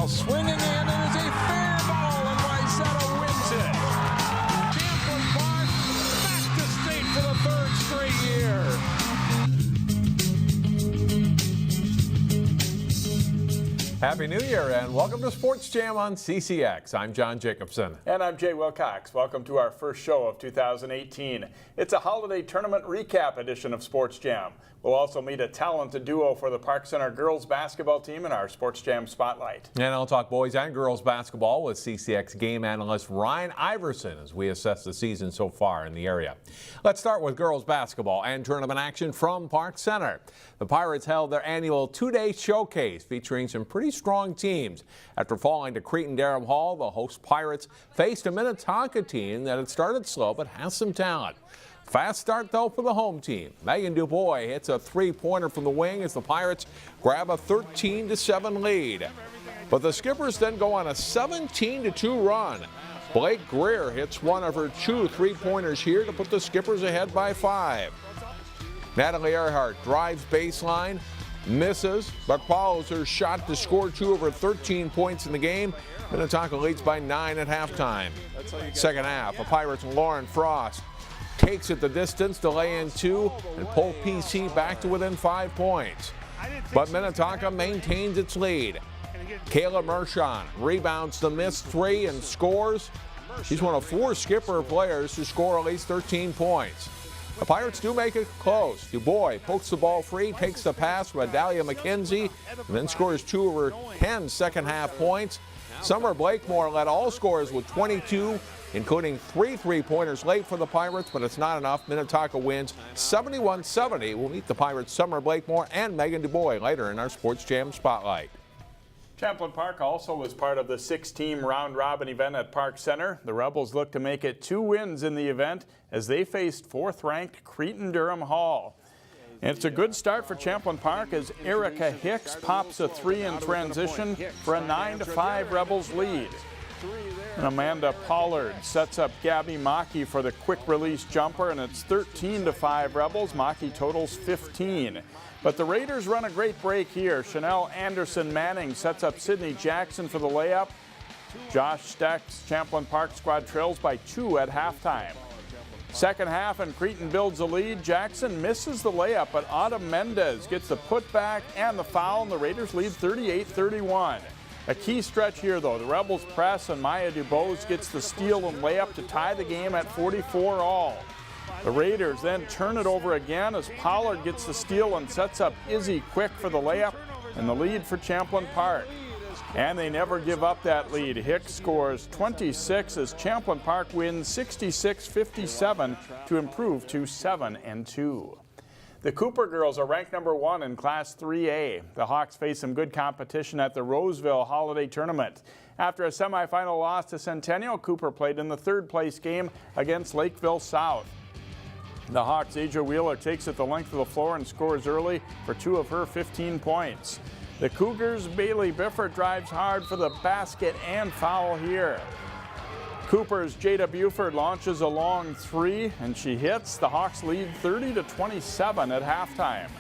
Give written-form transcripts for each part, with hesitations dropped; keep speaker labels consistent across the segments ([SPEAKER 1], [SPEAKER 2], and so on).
[SPEAKER 1] ball swinging in, and it's a fair ball, and Wayzata wins it. Champlin Park back to state for the third straight year.
[SPEAKER 2] Happy New Year and welcome to Sports Jam on CCX. I'm John Jacobson.
[SPEAKER 3] And I'm Jay Wilcox. Welcome to our first show of 2018. It's a holiday tournament recap edition of Sports Jam. We'll also meet a talented duo for the Park Center girls basketball team in our Sports Jam Spotlight.
[SPEAKER 2] And I'll talk boys and girls basketball with CCX game analyst Ryan Iversen as we assess the season so far in the area. Let's start with girls basketball and tournament action from Park Center. The Pirates held their annual two-day showcase featuring some pretty strong teams. After falling to Cretin-Derham Hall, the host Pirates faced a Minnetonka team that had started slow but has some talent. Fast start, though, for the home team. Meghan DuBois hits a three-pointer from the wing as the Pirates grab a 13-7 lead. But the Skippers then go on a 17-2 run. Blake Greer hits one of her two three-pointers here to put the Skippers ahead by 5. Natalie Earhart drives baseline, misses, but follows her shot to score 2 of her 13 points in the game. Minnetonka leads by 9 at halftime. Second half, the Pirates' Lauren Frost takes it the distance to lay in 2 and pull PC back to within 5 points. But Minnetonka maintains its lead. Kayla Mershon rebounds the missed 3 and scores. She's one of 4 Skipper players to score at least 13 points. The Pirates do make it close. DuBois pokes the ball free, takes the pass from Adalia McKenzie, and then scores 2 of her 10 second-half points. Sommer Blakemore led all scorers with 22, including 3 three-pointers late for the Pirates, but it's not enough. Minnetonka wins 71-70. We'll meet the Pirates' Sommer Blakemore and Meghan DuBois later in our Sports Jam Spotlight.
[SPEAKER 3] Champlin Park also was part of the 6-team round-robin event at Park Center. The Rebels look to make it 2 wins in the event as they faced 4th-ranked Cretin-Derham Hall. And it's a good start for Champlin Park as Erica Hicks pops a 3 in transition for a 9-5 Rebels lead. And Amanda Pollard sets up Gabby Maki for the quick-release jumper, and it's 13-5 Rebels. Maki totals 15. But the Raiders run a great break here. Chanel Anderson-Manning sets up Sydney Jackson for the layup. Josh Steck's Champlin Park squad trails by 2 at halftime. Second half, and Cretin builds a lead. Jackson misses the layup, but Autumn Mendez gets the putback and the foul, and the Raiders lead 38-31. A key stretch here, though. The Rebels press, and Maya DuBois gets the steal and layup to tie the game at 44 all. The Raiders then turn it over again as Pollard gets the steal and sets up Izzy Quick for the layup, and the lead for Champlin Park. And they never give up that lead. Hicks scores 26 as Champlin Park wins 66-57 to improve to 7-2. The Cooper girls are ranked number 1 in Class 3A. The Hawks face some good competition at the Roseville Holiday Tournament. After a semifinal loss to Centennial, Cooper played in the 3rd-place game against Lakeville South. The Hawks' Aja Wheeler takes it the length of the floor and scores early for 2 of her 15 points. The Cougars' Bailey Bifford drives hard for the basket and foul here. Cooper's Jada Buford launches a long 3, and she hits. The Hawks lead 30-27 at halftime.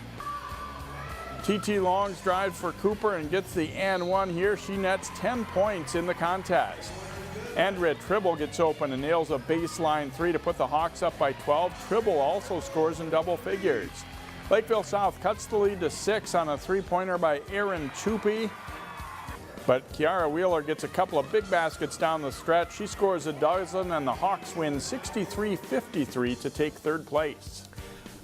[SPEAKER 3] TT Longs drives for Cooper and gets the and 1 here. She nets 10 points in the contest. Andrea Tribble gets open and nails a baseline 3 to put the Hawks up by 12. Tribble also scores in double figures. Lakeville South cuts the lead to 6 on a 3-pointer by Erin Chupi. But Kiara Wheeler gets a couple of big baskets down the stretch. She scores a dozen, and the Hawks win 63-53 to take 3rd place.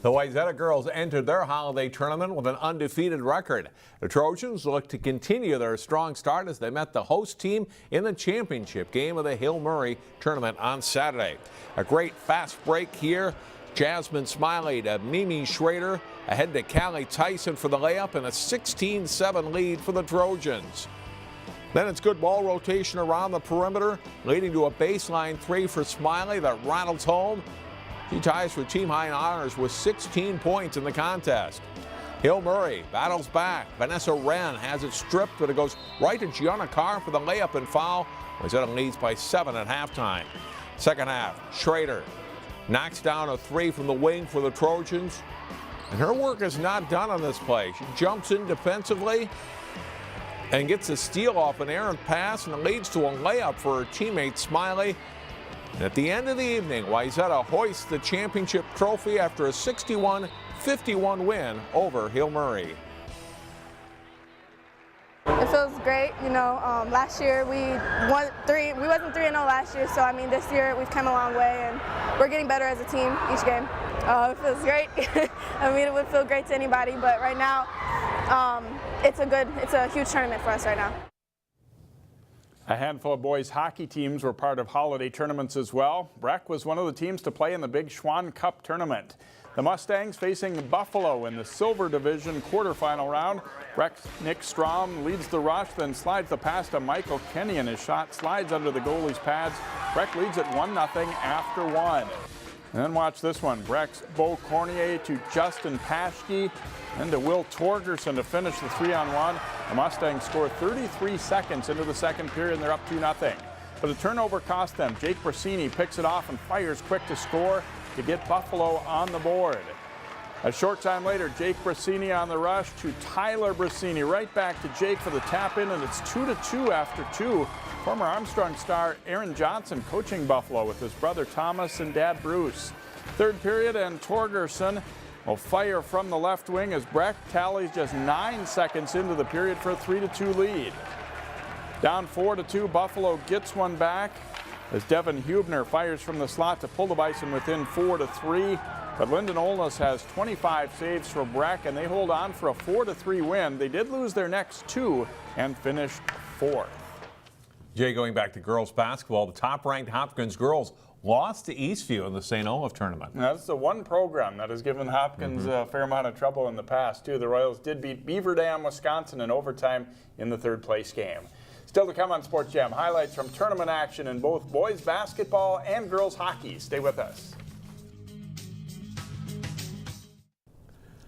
[SPEAKER 2] The Wayzata girls entered their holiday tournament with an undefeated record. The Trojans look to continue their strong start as they met the host team in the championship game of the Hill Murray tournament on Saturday. A great fast break here. Jasmine Smiley to Mimi Schrader, ahead to Callie Tyson for the layup, and a 16-7 lead for the Trojans. Then it's good ball rotation around the perimeter, leading to a baseline 3 for Smiley that rattles home. She ties for team high in honors with 16 points in the contest. Hill Murray battles back. Vanessa Wren has it stripped, but it goes right to Gianna Carr for the layup and foul. Wayzata leads by 7 at halftime. Second half, Schrader knocks down a 3 from the wing for the Trojans. And her work is not done on this play. She jumps in defensively, and gets a steal off an errant pass, and it leads to a layup for her teammate Smiley. And at the end of the evening, Wayzata hoists the championship trophy after a 61-51 win over Hill Murray.
[SPEAKER 4] It feels great, you know. Last year we wasn't 3-0 last year, so I mean this year we've come a long way and we're getting better as a team each game. It feels great. I mean, it would feel great to anybody, but right now it's a huge tournament for us right now.
[SPEAKER 3] A handful of boys hockey teams were part of holiday tournaments as well. Breck was one of the teams to play in the Big Schwan Cup tournament. The Mustangs facing Buffalo in the Silver Division quarterfinal round. Breck's Nick Strom leads the rush, then slides the pass to Michael Kenny, and his shot slides under the goalie's pads. Breck leads at 1-0 after 1. And then watch this one. Breck's Beau Cornier to Justin Paschke, and to Will Torgerson to finish the 3-on-1. The Mustangs score 33 seconds into the second period, and they're up 2-0. But a turnover cost them. Jake Brasini picks it off and fires quick to score to get Buffalo on the board. A short time later, Jake Brasini on the rush to Tyler Brasini. Right back to Jake for the tap in, and it's 2-2 after 2. Former Armstrong star Aaron Johnson coaching Buffalo with his brother Thomas and dad Bruce. Third period, and Torgerson will fire from the left wing as Breck tallies just 9 seconds into the period for a 3-2 lead. Down 4-2, Buffalo gets one back as Devin Hubner fires from the slot to pull the Bison within 4-3. But Lyndon Olness has 25 saves for Breck, and they hold on for a 4-3 win. They did lose their next 2 and finished 4th.
[SPEAKER 2] Jay, going back to girls basketball, the top-ranked Hopkins girls lost to Eastview in the St. Olaf tournament.
[SPEAKER 3] Now, that's the one program that has given Hopkins a fair amount of trouble in the past, too. The Royals did beat Beaver Dam, Wisconsin in overtime in the third-place game. Still to come on Sports Jam, highlights from tournament action in both boys basketball and girls hockey. Stay with us.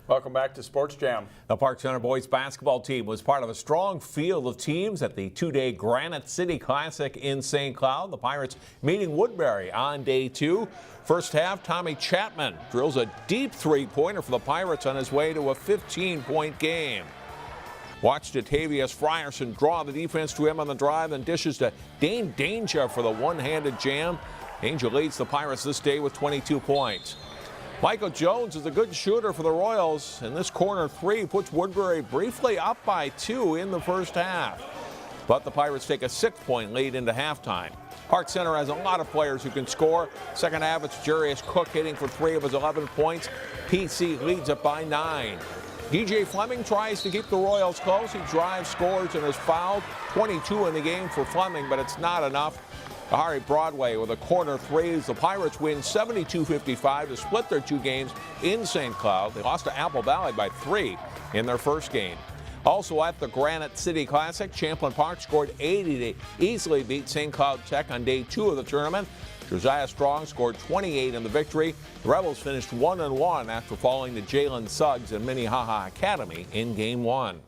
[SPEAKER 3] Welcome back to Sports Jam.
[SPEAKER 2] The Park Center boys basketball team was part of a strong field of teams at the two-day Granite City Classic in St. Cloud. The Pirates meeting Woodbury on day 2. First half, Tommy Chapman drills a deep three-pointer for the Pirates on his way to a 15-point game. Watch Jatavius Frierson draw the defense to him on the drive, and dishes to Dane Danger for the one-handed jam. Danger leads the Pirates this day with 22 points. Michael Jones is a good shooter for the Royals, and this corner 3 puts Woodbury briefly up by 2 in the first half. But the Pirates take a 6-point lead into halftime. Park Center has a lot of players who can score. Second half, it's Jarius Cook hitting for 3 of his 11 points. PC leads it by 9. DJ Fleming tries to keep the Royals close. He drives, scores, and is fouled. 22 in the game for Fleming, but it's not enough. Harry Broadway with a corner 3. The Pirates win 72-55 to split their 2 games in St. Cloud. They lost to Apple Valley by 3 in their first game. Also at the Granite City Classic, Champlin Park scored 80 to easily beat St. Cloud Tech on day 2 of the tournament. Josiah Strong scored 28 in the victory. The Rebels finished 1-1 after falling to Jalen Suggs and Minnehaha Academy in game 1.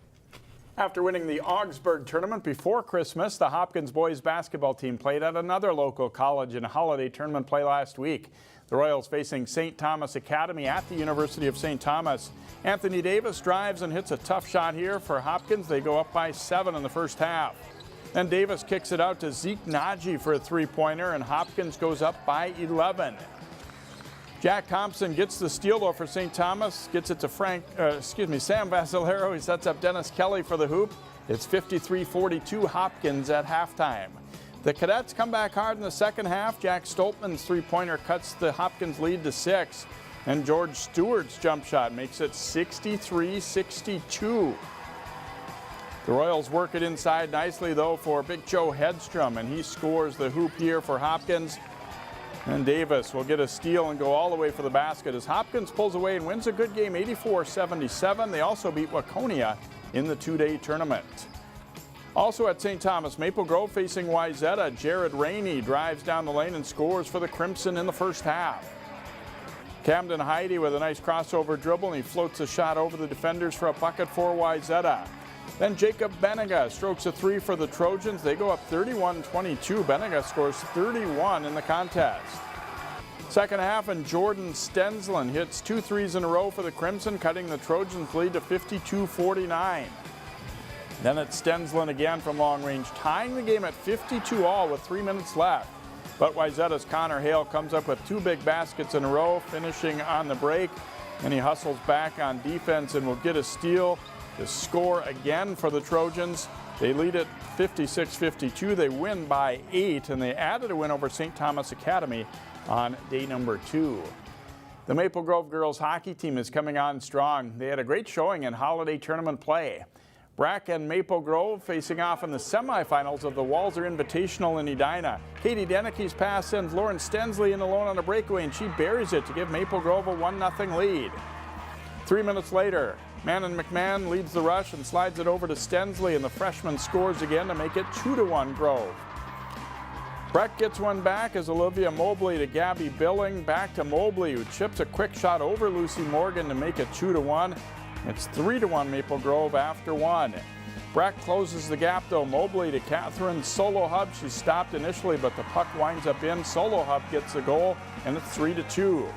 [SPEAKER 3] After winning the Augsburg tournament before Christmas, the Hopkins boys basketball team played at another local college in a holiday tournament play last week. The Royals facing St. Thomas Academy at the University of St. Thomas. Anthony Davis drives and hits a tough shot here for Hopkins. They go up by 7 in the first half. Then Davis kicks it out to Zeke Naji for a 3-pointer, and Hopkins goes up by 11. Jack Thompson gets the steal though for St. Thomas, gets it to Sam Vassalero. He sets up Dennis Kelly for the hoop. It's 53-42 Hopkins at halftime. The Cadets come back hard in the second half. Jack Stoltman's 3-pointer cuts the Hopkins lead to 6. And George Stewart's jump shot makes it 63-62. The Royals work it inside nicely though for Big Joe Hedstrom, and he scores the hoop here for Hopkins. And Davis will get a steal and go all the way for the basket as Hopkins pulls away and wins a good game 84-77. They also beat Waconia in the 2-day tournament. Also at St. Thomas, Maple Grove facing Wayzata. Jared Rainey drives down the lane and scores for the Crimson in the first half. Camden Heidi with a nice crossover dribble, and he floats a shot over the defenders for a bucket for Wayzata. Then Jacob Benega strokes a 3 for the Trojans. They go up 31-22. Benega scores 31 in the contest. Second half, and Jordan Stensland hits 2 threes in a row for the Crimson, cutting the Trojans' lead to 52-49. Then it's Stensland again from long range, tying the game at 52-all with 3 minutes left. But Wayzata's Connor Hale comes up with 2 big baskets in a row, finishing on the break. And he hustles back on defense and will get a steal to score again for the Trojans. They lead it 56-52. They win by 8, and they added a win over St. Thomas Academy on day number 2. The Maple Grove girls hockey team is coming on strong. They had a great showing in holiday tournament play. Brack and Maple Grove facing off in the semifinals of the Walser Invitational in Edina. Katie Denecke's pass sends Lauren Stensley in alone on a breakaway, and she buries it to give Maple Grove a 1-0 lead. 3 minutes later, Manon McMahon leads the rush and slides it over to Stensley, and the freshman scores again to make it 2-1 Grove. Breck gets one back as Olivia Mobley to Gabby Billing. Back to Mobley, who chips a quick shot over Lucy Morgan to make it 2-1. It's 3-1 Maple Grove after 1. Breck closes the gap though. Mobley to Catherine Solohub. She stopped initially, but the puck winds up in. Solohub gets the goal, and it's 3-2.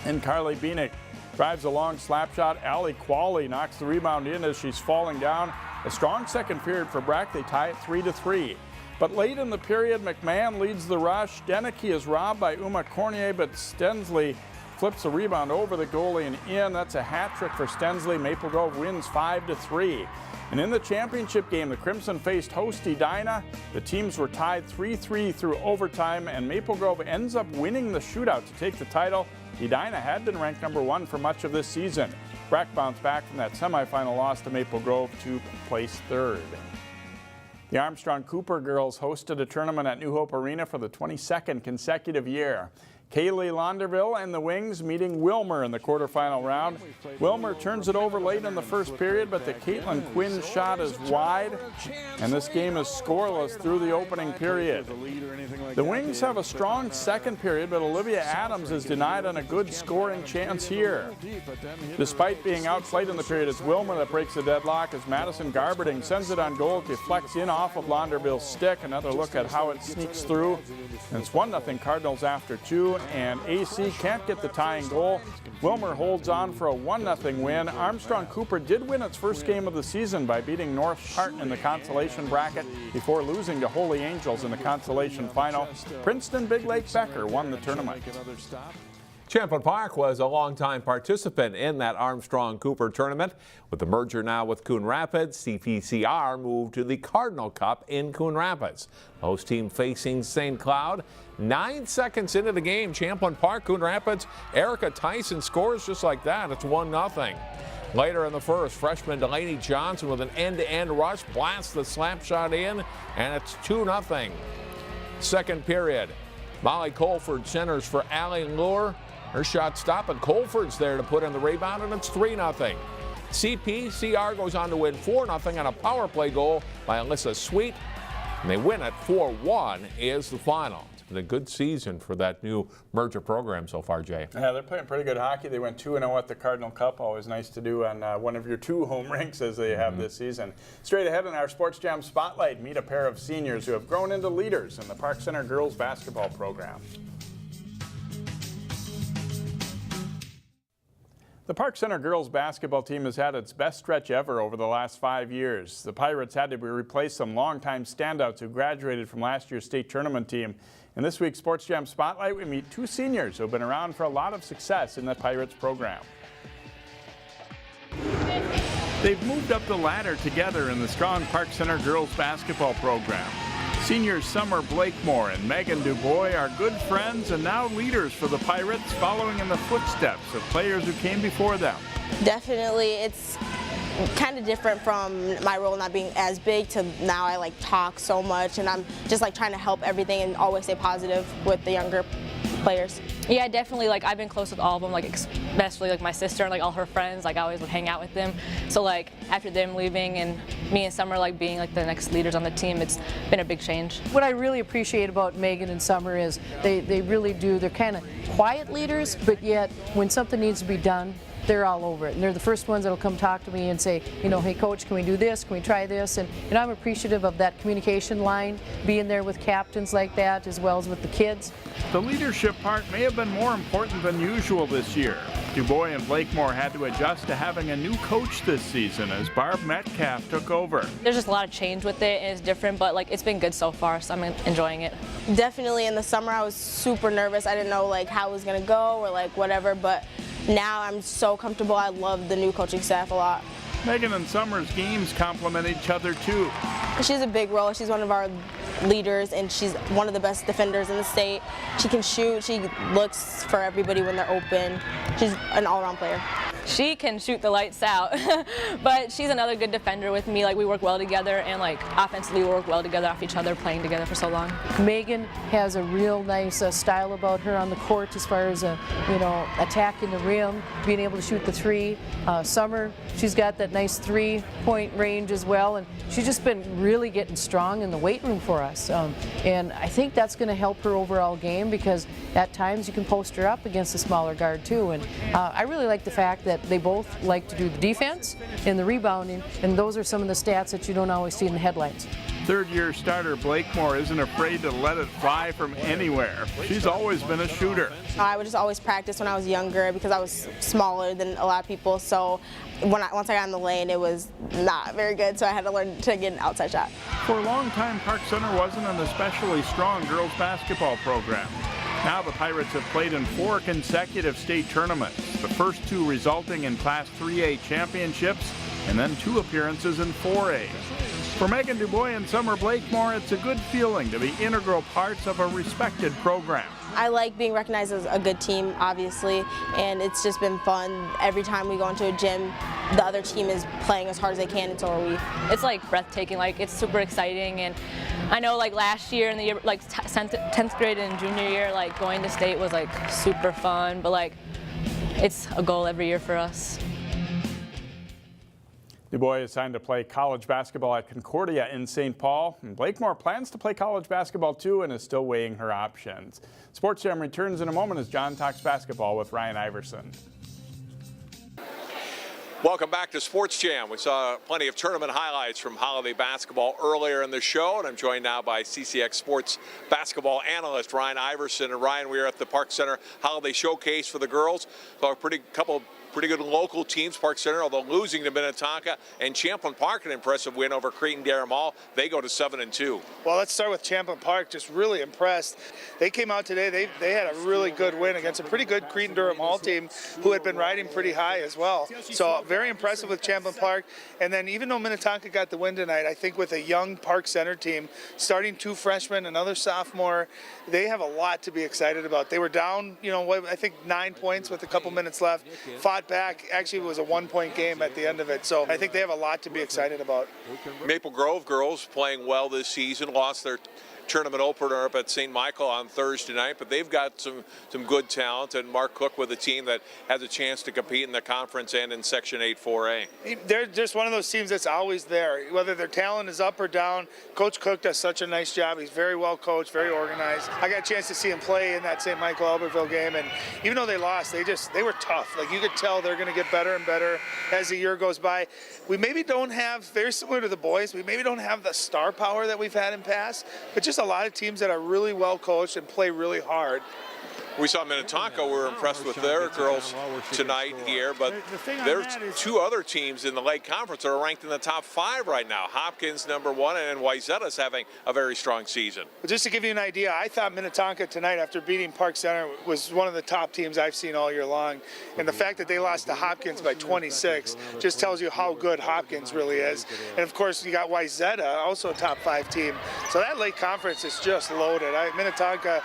[SPEAKER 3] And Carly Bienick drives a long slap shot. Allie Qualley knocks the rebound in as she's falling down. A strong second period for Breck. They tie it 3-3. But late in the period, McMahon leads the rush. Denecke is robbed by Uma Cornier, but Stensley flips the rebound over the goalie and in. That's a hat trick for Stensley. Maple Grove wins 5-3. And in the championship game, the Crimson faced host Edina. The teams were tied 3-3 through overtime, and Maple Grove ends up winning the shootout to take the title. Edina had been ranked number 1 for much of this season. Brack bounced back from that semifinal loss to Maple Grove to place 3rd. The Armstrong Cooper girls hosted a tournament at New Hope Arena for the 22nd consecutive year. Kaylee Londerville and the Wings meeting Wilmer in the quarterfinal round. Wilmer turns it over late in the first period, but the Caitlin Quinn shot is wide, and this game is scoreless through the opening period. The Wings have a strong second period, but Olivia Adams is denied on a good scoring chance here. Despite being outplayed in the period, it's Wilmer that breaks the deadlock as Madison Garberding sends it on goal. It deflects in off of Londerville's stick. Another look at how it sneaks through. And it's 1-0 Cardinals after 2. And AC can't get the tying goal. Wilmer holds on for a 1-0 win. Armstrong Cooper did win its first game of the season by beating North Parton in the consolation bracket before losing to Holy Angels in the consolation final. Princeton Big Lake Becker won the tournament.
[SPEAKER 2] Champlin Park was a longtime participant in that Armstrong Cooper tournament. With the merger now with Coon Rapids, CPCR moved to the Cardinal Cup in Coon Rapids. Host team facing St. Cloud. 9 seconds into the game, Champlin Park, Coon Rapids, Erica Tyson scores just like that. It's 1-0. Later in the first, freshman Delaney Johnson with an end-to-end rush blasts the slap shot in, and it's 2-0. Second period, Molly Colford centers for Allie Lure. Her shot stopped, and Colford's there to put in the rebound, and it's 3-0. CPCR goes on to win 4-0 on a power play goal by Alyssa Sweet, and they win it 4-1 is the final. It's been a good season for that new merger program so far, Jay.
[SPEAKER 3] Yeah, they're playing pretty good hockey. They went 2-0 at the Cardinal Cup. Always nice to do on one of your 2 home rinks as they have this season. Straight ahead in our Sports Jam Spotlight, meet a pair of seniors who have grown into leaders in the Park Center girls basketball program. The Park Center girls basketball team has had its best stretch ever over the last 5 years. The Pirates had to replace some longtime standouts who graduated from last year's state tournament team. In this week's Sports Jam Spotlight, we meet 2 seniors who have been around for a lot of success in the Pirates program. They've moved up the ladder together in the strong Park Center girls basketball program. Seniors Sommer Blakemore and Meghan DuBois are good friends and now leaders for the Pirates, following in the footsteps of players who came before them.
[SPEAKER 5] Definitely, it's kind of different from my role not being as big to now I talk so much, and I'm just trying to help everything and always stay positive with the younger players.
[SPEAKER 6] Yeah, definitely. Like, I've been close with all of them, like especially like my sister and like all her friends. Like, I always would hang out with them. So like after them leaving and me and Summer like being like the next leaders on the team, it's been a big change.
[SPEAKER 7] What I really appreciate about Meghan and Summer is they really do. They're kind of quiet leaders, but yet when something needs to be done, they're all over it. And they're the first ones that'll come talk to me and say, you know, hey coach, can we do this? Can we try this? And I'm appreciative of that communication line, being there with captains like that, as well as with the kids.
[SPEAKER 3] The leadership part may have been more important than usual this year. DuBois and Blakemore had to adjust to having a new coach this season as Barb Metcalf took over.
[SPEAKER 6] There's just a lot of change with it, and it's different, but like it's been good so far, so I'm enjoying it.
[SPEAKER 5] Definitely in the summer I was super nervous. I didn't know like how it was gonna go or like whatever, but now I'm so comfortable. I love the new coaching staff a lot.
[SPEAKER 3] Meghan and Sommer's games complement each other too.
[SPEAKER 5] She's a big role. She's one of our leaders, and she's one of the best defenders in the state. She can shoot. She looks for everybody when they're open. She's an all-around player.
[SPEAKER 6] She can shoot the lights out, but she's another good defender with me. Like we work well together, and like offensively we work well together off each other, playing together for so long.
[SPEAKER 7] Meghan has a real nice style about her on the court as far as attacking the rim, being able to shoot the three. Sommer, she's got that nice three-point range as well, and she's just been really getting strong in the weight room for us. And I think that's going to help her overall game because at times you can post her up against a smaller guard too. And I really like the fact that they both like to do the defense and the rebounding, and those are some of the stats that you don't always see in the headlines.
[SPEAKER 3] Third-year starter Blakemore isn't afraid to let it fly from anywhere. She's always been a shooter.
[SPEAKER 5] I would just always practice when I was younger because I was smaller than a lot of people. So once I got in the lane, it was not very good. So I had to learn to get an outside shot.
[SPEAKER 3] For a long time, Park Center wasn't an especially strong girls basketball program. Now the Pirates have played in 4 consecutive state tournaments, the first 2 resulting in Class 3A championships, and then 2 appearances in 4A. For Meghan DuBois and Sommer Blakemore, it's a good feeling to be integral parts of a respected program.
[SPEAKER 5] I like being recognized as a good team, obviously, and it's just been fun. Every time we go into a gym, the other team is playing as hard as they can, and so are we.
[SPEAKER 6] It's like breathtaking, like it's super exciting, and I know like last year in the year, like 10th grade and junior year, like going to state was like super fun, but like it's a goal every year for us.
[SPEAKER 3] DuBois is signed to play college basketball at Concordia in St. Paul, and Blakemore plans to play college basketball too and is still weighing her options. Sports Jam returns in a moment as John talks basketball with Ryan Iversen.
[SPEAKER 2] Welcome back to Sports Jam. We saw plenty of tournament highlights from holiday basketball earlier in the show, and I'm joined now by CCX Sports basketball analyst Ryan Iversen. And Ryan, we are at the Park Center Holiday Showcase for the girls. So a couple of pretty good local teams, Park Center, although losing to Minnetonka, and Champlin Park, an impressive win over Cretin-Derham Hall. They go to 7-2.
[SPEAKER 8] Well, let's start with Champlin Park. Just really impressed. They came out today. They had a really good win against a pretty good Cretin-Derham Hall team who had been riding pretty high as well. So very impressive with Champlin Park. And then even though Minnetonka got the win tonight, I think with a young Park Center team, starting 2 freshmen, another sophomore, they have a lot to be excited about. They were down, I think 9 points with a couple minutes left. Fought back. Actually, it was a 1-point game at the end of it. So I think they have a lot to be excited about.
[SPEAKER 2] Maple Grove girls playing well this season, lost their tournament opener up at St. Michael on Thursday night, but they've got some good talent, and Mark Cook with a team that has a chance to compete in the conference and in Section 8 4A.
[SPEAKER 8] They're just one of those teams that's always there. Whether their talent is up or down, Coach Cook does such a nice job. He's very well coached, very organized. I got a chance to see him play in that St. Michael Albertville game, and even though they lost, they were tough. Like, you could tell they're going to get better and better as the year goes by. We maybe don't have, very similar to the boys, we maybe don't have the star power that we've had in past, but just a lot of teams that are really well coached and play really hard.
[SPEAKER 2] We saw Minnetonka. We were impressed with their girls tonight here, but there's 2 other teams in the Lake Conference that are ranked in the top 5 right now. Hopkins #1, and Wayzata is having a very strong season.
[SPEAKER 8] But just to give you an idea, I thought Minnetonka tonight, after beating Park Center, was one of the top teams I've seen all year long. And the fact that they lost to Hopkins by 26 just tells you how good Hopkins really is. And of course, you got Wayzata, also a top 5 team. So that Lake Conference is just loaded. Minnetonka,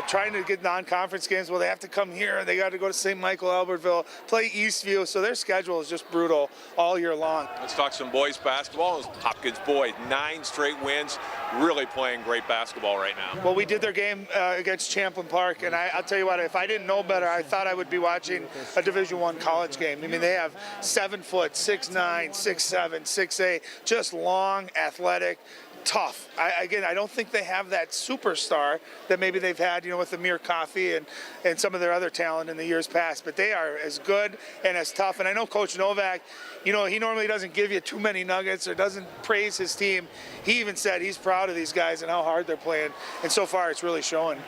[SPEAKER 8] trying to get non-conference games, well, they have to come here, and they got to go to St. Michael, Albertville, play Eastview, so their schedule is just brutal all year long.
[SPEAKER 2] Let's talk some boys basketball. Hopkins boys, 9 straight wins, really playing great basketball right now.
[SPEAKER 8] Well, we did their game against Champlin Park, and I'll tell you what, if I didn't know better, I thought I would be watching a Division I college game. I mean, they have 7 foot, 6'9", 6'7", 6'8", just long, athletic, tough. I don't think they have that superstar that maybe they've had, with Amir Coffey and some of their other talent in the years past. But they are as good and as tough. And I know Coach Novak, he normally doesn't give you too many nuggets or doesn't praise his team. He even said he's proud of these guys and how hard they're playing. And so far, it's really showing.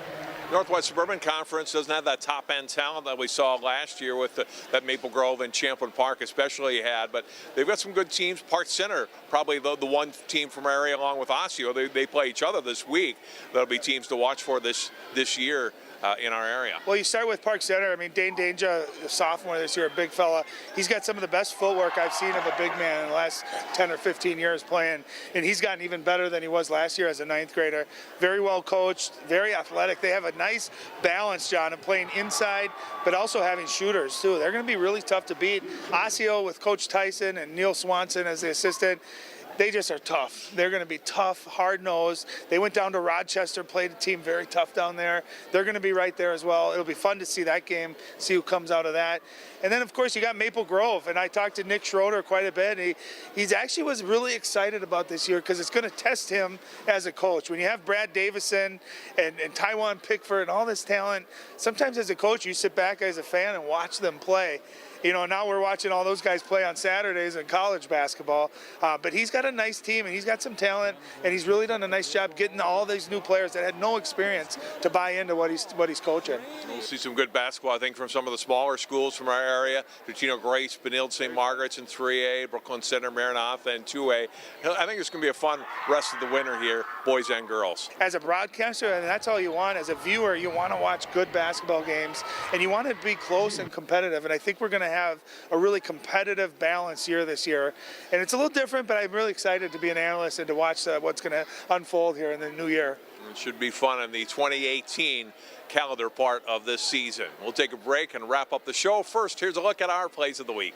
[SPEAKER 2] Northwest Suburban Conference doesn't have that top-end talent that we saw last year with that Maple Grove and Champlin Park especially had, but they've got some good teams. Park Center, probably the one team from our area along with Osseo. They play each other this week. That'll be teams to watch for this year in our area.
[SPEAKER 8] Well, you start with Park Center. I mean, Dane Danja, a sophomore this year, a big fella. He's got some of the best footwork I've seen of a big man in the last 10 or 15 years playing, and he's gotten even better than he was last year as a 9th grader. Very well coached, very athletic. They have a nice balance, John, of playing inside, but also having shooters, too. They're going to be really tough to beat. Osseo with Coach Tyson and Neil Swanson as the assistant, they just are tough. They're going to be tough, hard-nosed. They went down to Rochester, played a team very tough down there. They're going to be right there as well. It'll be fun to see that game, see who comes out of that. And then, of course, you got Maple Grove, and I talked to Nick Schroeder quite a bit. He's actually was really excited about this year because it's going to test him as a coach. When you have Brad Davison and Taiwan Pickford and all this talent, sometimes as a coach, you sit back as a fan and watch them play. Now we're watching all those guys play on Saturdays in college basketball. But he's got a nice team, and he's got some talent, and he's really done a nice job getting all these new players that had no experience to buy into what he's coaching.
[SPEAKER 2] We'll see some good basketball, I think, from some of the smaller schools from our area. Totino Grace, Benilde St. Margaret's in 3A, Brooklyn Center, Maranatha in 2A. I think it's going to be a fun rest of the winter here, boys and girls.
[SPEAKER 8] As a broadcaster, and that's all you want. As a viewer, you want to watch good basketball games, and you want to be close and competitive. And I think we're going to have a really competitive, balanced year this year. And it's a little different, but I'm really excited to be an analyst and to watch what's going to unfold here in the new year.
[SPEAKER 2] It should be fun in the 2018 calendar part of this season. We'll take a break and wrap up the show. First, here's a look at our plays of the week.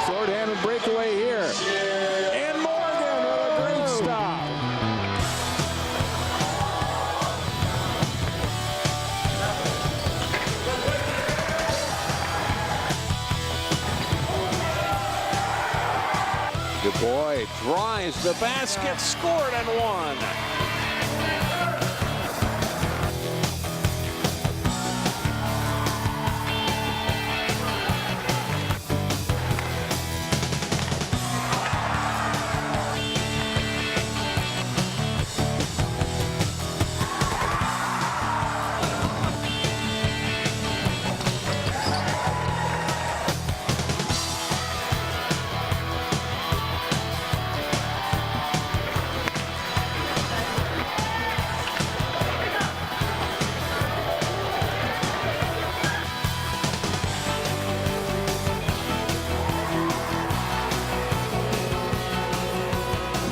[SPEAKER 1] Short-handed breakaway here. And Morgan with a great stop. DuBois drives the basket, scored and won.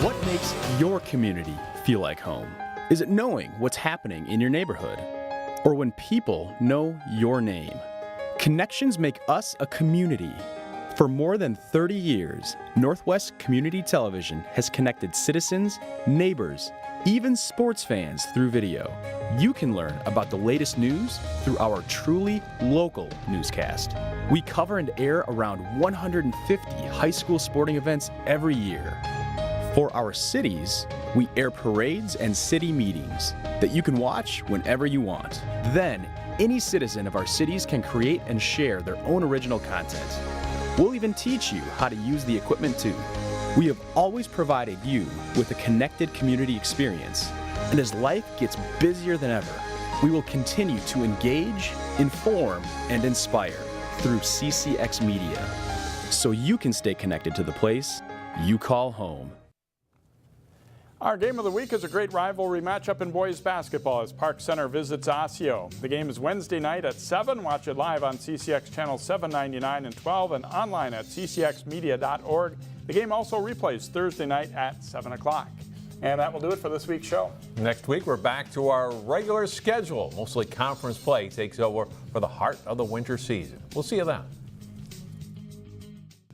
[SPEAKER 9] What makes your community feel like home? Is it knowing what's happening in your neighborhood? Or when people know your name? Connections make us a community. For more than 30 years, Northwest Community Television has connected citizens, neighbors, even sports fans through video. You can learn about the latest news through our truly local newscast. We cover and air around 150 high school sporting events every year. For our cities, we air parades and city meetings that you can watch whenever you want. Then, any citizen of our cities can create and share their own original content. We'll even teach you how to use the equipment too. We have always provided you with a connected community experience. And as life gets busier than ever, we will continue to engage, inform, and inspire through CCX Media, so you can stay connected to the place you call home.
[SPEAKER 3] Our game of the week is a great rivalry matchup in boys basketball as Park Center visits Osseo. The game is Wednesday night at 7. Watch it live on CCX channels 799 and 12 and online at ccxmedia.org. The game also replays Thursday night at 7 o'clock. And that will do it for this week's show.
[SPEAKER 2] Next week, we're back to our regular schedule. Mostly conference play takes over for the heart of the winter season. We'll see you then.